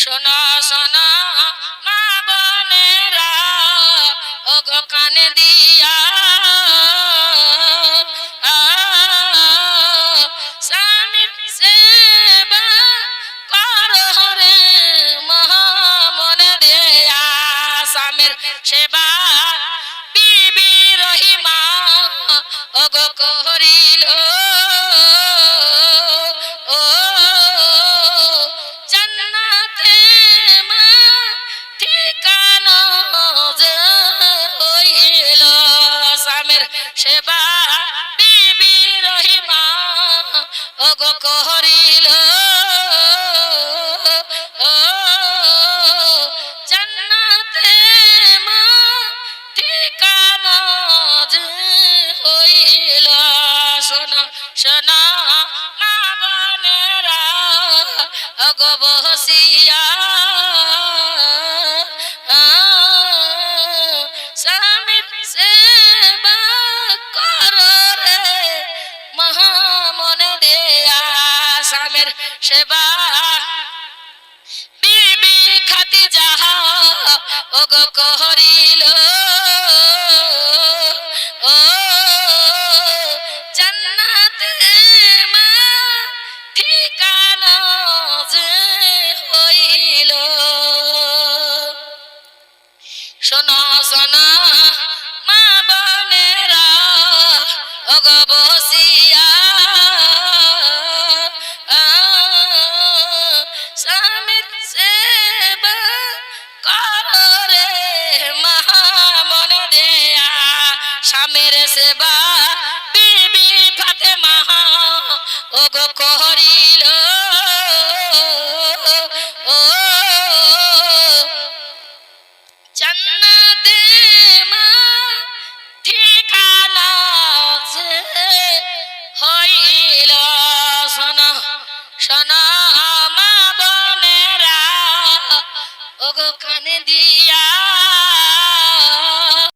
শোনো শোনো মা বোনেরা, ওগো কানে দিয়া স্বামীর সেবা করো রে মনে দেয়া। স্বামীর সেবা বিবি রহিমা ওগো করিল, ও জান্নাতে মা ঠিকানা যে হইল। স্বামীর সেবা বিবি রহিমা ওগো করিল, ও জান্নাতে মা ঠিকানা যে হইল। শোনো শোনো মা বোনেরা, ওগো বসিয়া স্বামীর সেবা করো রে মনে দেয়া। স্বামীর সেবা বিবি খাদিজা ওগো করিল, ও জান্নাতে মা ঠিকানা যে হইল। শোনো শোনো মা বোনেরা, ওগো বসিয়া স্বামীর সেবা করো রে মনে দেয়া। স্বামীর সেবা বিবি ফাতেমা ওগো করিল, ও জান্নাতে মা ঠিকানা যে হইল। শোনো শোনো মা বোনেরা, ওগো কানে দিয়া